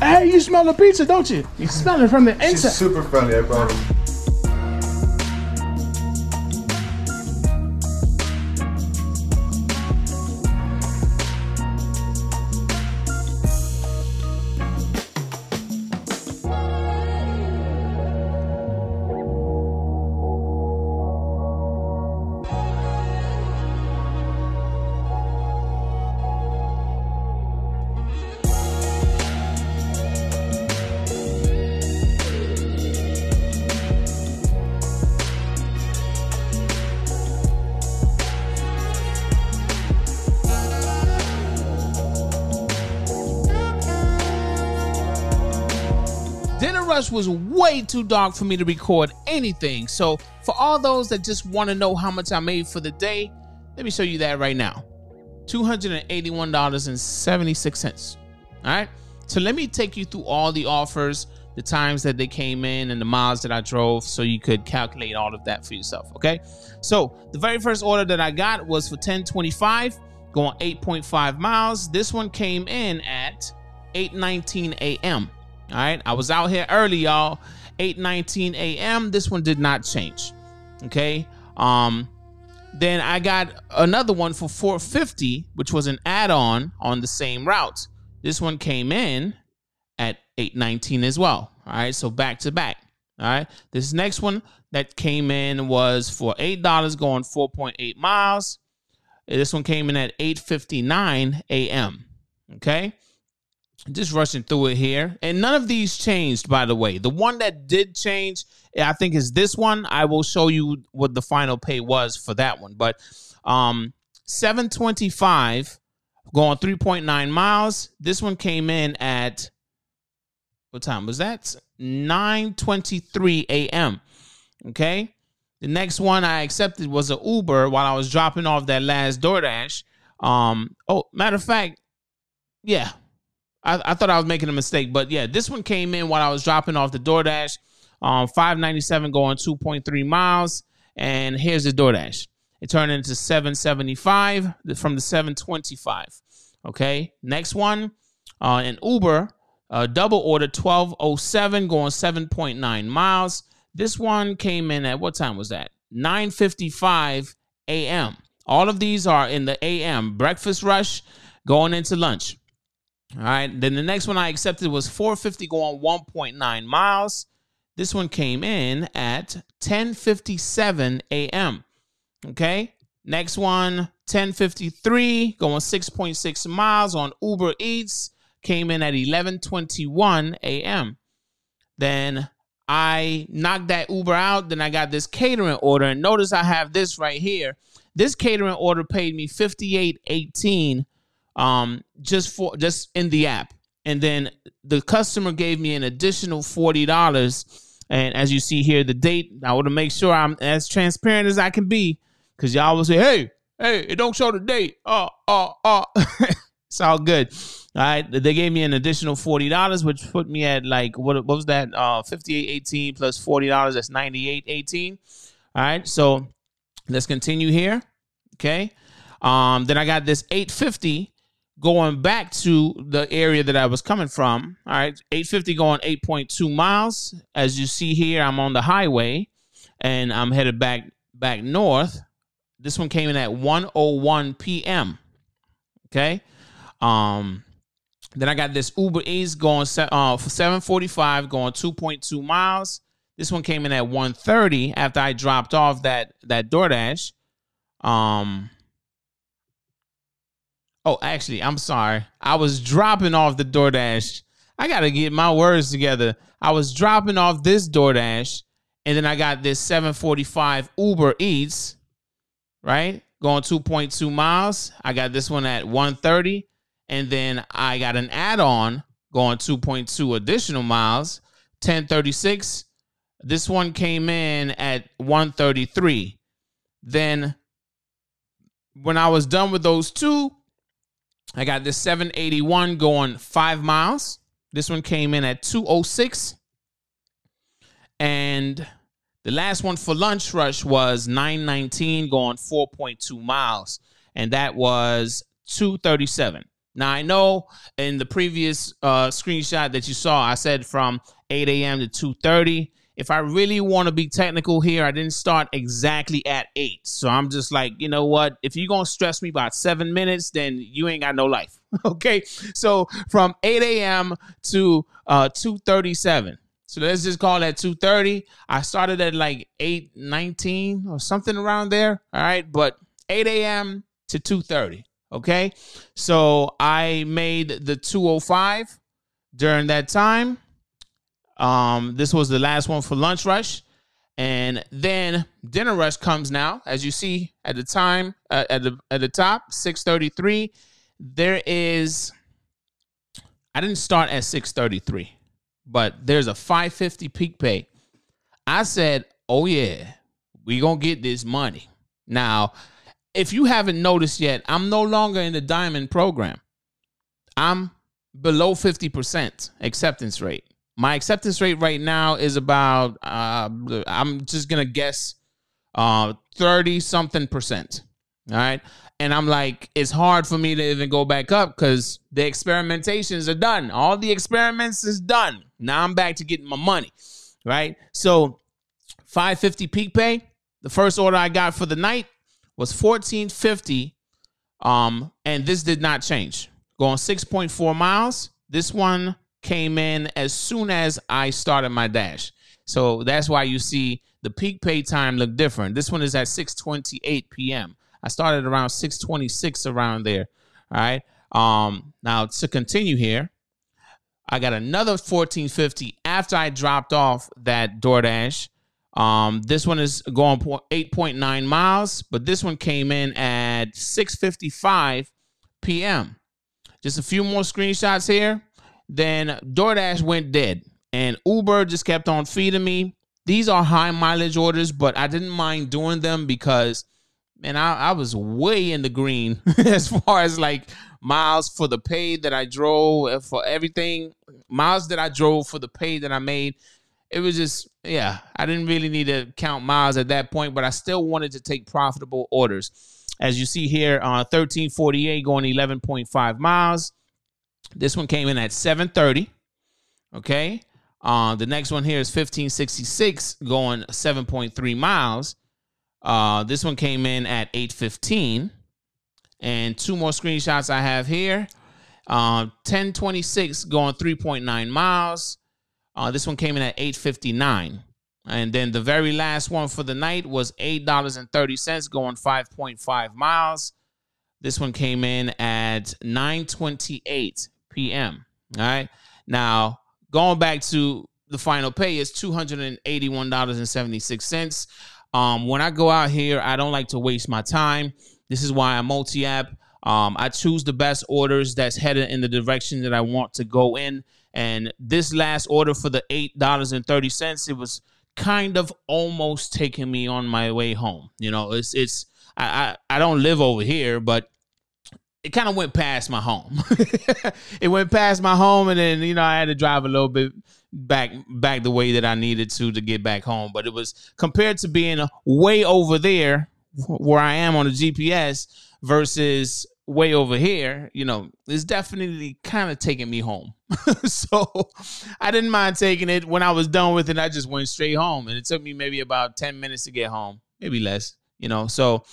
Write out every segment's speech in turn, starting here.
Hey, you smell the pizza, don't you? You smell it from the inside. She's super friendly, I promise. Dinner Rush was way too dark for me to record anything. So for all those that just want to know how much I made for the day, let me show you that right now. $281.76. All right. So let me take you through all the offers, the times that they came in, and the miles that I drove, so you could calculate all of that for yourself. Okay. So the very first order that I got was for $10.25, going 8.5 miles. This one came in at 8:19 a.m. All right, I was out here early, y'all. 8:19 a.m. This one did not change. Okay. Then I got another one for $4.50, which was an add-on on the same route. This one came in at 8:19 as well. All right, so back to back. All right, this next one that came in was for $8, going 4.8 miles. This one came in at 8:59 a.m. Okay. Just rushing through it here. And none of these changed, by the way. The one that did change, I think, is this one. I will show you what the final pay was for that one. But $7.25 going 3.9 miles. This one came in at, what time was that? 9:23 a.m. Okay. The next one I accepted was an Uber while I was dropping off that last DoorDash. Oh, matter of fact, yeah. I thought I was making a mistake, but yeah, this one came in while I was dropping off the DoorDash. $5.97 going 2.3 miles. And here's the DoorDash. It turned into $7.75 from the $7.25. Okay. Next one, an Uber, double order, 12:07 going 7.9 miles. This one came in at, what time was that? 9:55 a.m. All of these are in the a.m. breakfast rush going into lunch. All right. Then the next one I accepted was $4.50 going 1.9 miles. This one came in at 10:57 a.m. Okay. Next one, 10:53 going 6.6 miles on Uber Eats, came in at 11:21 a.m. Then I knocked that Uber out. Then I got this catering order, and notice I have this right here. This catering order paid me $58.18 just in the app. And then the customer gave me an additional $40. And as you see here, the date, I want to make sure I'm as transparent as I can be, because y'all will say, hey, it don't show the date. It's all good. All right. They gave me an additional $40, which put me at like, what was that? $58.18 plus $40. That's $98.18. All right. So let's continue here. Okay. Then I got this $8.50 going back to the area that I was coming from. All right. $8.50 going 8.2 miles. As you see here, I'm on the highway and I'm headed back north. This one came in at 1:01 p.m. Okay. Then I got this Uber Eats going for $7.45 going 2.2 miles. This one came in at 1:30 after I dropped off that DoorDash. Oh, actually, I'm sorry. I was dropping off the DoorDash. I got to get my words together. I was dropping off this DoorDash, and then I got this 7:45 Uber Eats, right? Going 2.2 miles. I got this one at 1:30. And then I got an add-on going 2.2 additional miles, 10:36. This one came in at 1:33. Then when I was done with those two, I got this 781 going 5 miles. This one came in at 2:06. And the last one for lunch rush was 919 going 4.2 miles. And that was 2:37. Now, I know in the previous screenshot that you saw, I said from 8 a.m. to 2:30. If I really want to be technical here, I didn't start exactly at 8. So I'm just like, you know what? If you're going to stress me about 7 minutes, then you ain't got no life. Okay. So from 8 a.m. to 2:37. So let's just call that 2:30. I started at like 8:19 or something around there. All right. But 8 a.m. to 2:30. Okay, so I made the 2:05 during that time. This was the last one for lunch rush. And then dinner rush comes now, as you see at the time, at the top, 6:33. There is, I didn't start at 6:33, but there's a 550 peak pay. I said, oh yeah, we gonna get this money. Now, if you haven't noticed yet, I'm no longer in the diamond program. I'm below 50% acceptance rate. My acceptance rate right now is about, I'm just going to guess 30-something%. All right. And I'm like, it's hard for me to even go back up because the experimentations are done. All the experiments is done. Now I'm back to getting my money. Right. So 550 peak pay. The first order I got for the night was $14.50, and this did not change. Going 6.4 miles. This one came in as soon as I started my dash. So that's why you see the peak pay time look different. This one is at 6:28 p.m. I started around 6:26 around there. All right. Now to continue here, I got another $14.50 after I dropped off that DoorDash. This one is going 8.9 miles, but this one came in at 6:55 p.m. Just a few more screenshots here. Then DoorDash went dead, and Uber just kept on feeding me. These are high mileage orders, but I didn't mind doing them because, man, I was way in the green as far as like miles for the pay that I drove, for everything, miles that I drove for the pay that I made. It was just, yeah, I didn't really need to count miles at that point, but I still wanted to take profitable orders. As you see here, 1348 going 11.5 miles. This one came in at 7:30. Okay. The next one here is 1566 going 7.3 miles. This one came in at 8:15. And two more screenshots I have here. 1026 going 3.9 miles. This one came in at 8:59. And then the very last one for the night was $8.30 going 5.5 miles. This one came in at 9:28 p.m. All right. Now, going back to the final pay is $281.76. When I go out here, I don't like to waste my time. This is why I multi-app. I choose the best orders that's headed in the direction that I want to go in. And this last order for the $8.30, it was kind of almost taking me on my way home. You know, I don't live over here, but it kind of went past my home. It went past my home, and then, you know, I had to drive a little bit back the way that I needed to get back home. But it was, compared to being way over there where I am on the GPS versus way over here, you know, it's definitely kind of taking me home. So I didn't mind taking it. When I was done with it, I just went straight home, and it took me maybe about 10 minutes to get home, maybe less, you know. So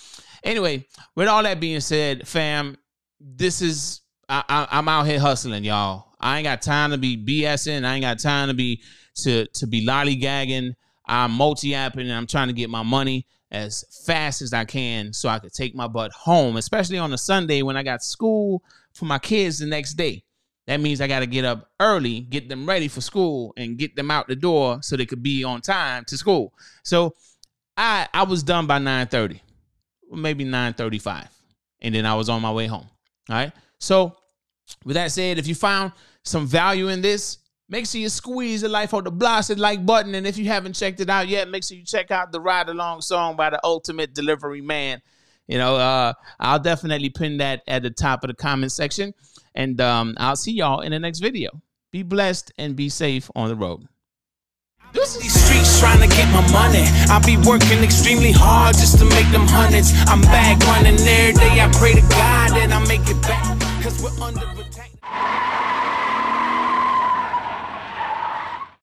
anyway, with all that being said, fam, this is, I'm out here hustling, y'all. I ain't got time to be BSing. I ain't got time to be lollygagging. I'm multi-apping, and I'm trying to get my money as fast as I can so I could take my butt home, especially on a Sunday when I got school for my kids the next day. That means I got to get up early, get them ready for school, and get them out the door so they could be on time to school. So I was done by 9:30, maybe 9:35, and then I was on my way home. All right. So with that said, if you found some value in this, make sure you squeeze the life out the blasted like button. And if you haven't checked it out yet, make sure you check out the Ride Along song by the Ultimate Delivery Man. You know, I'll definitely pin that at the top of the comment section. And I'll see y'all in the next video. Be blessed and be safe on the road. These streets trying to get my money. I be working extremely hard just to make them hundreds. I'm back running every day. I pray to God that I make it back, 'cause we're under attack.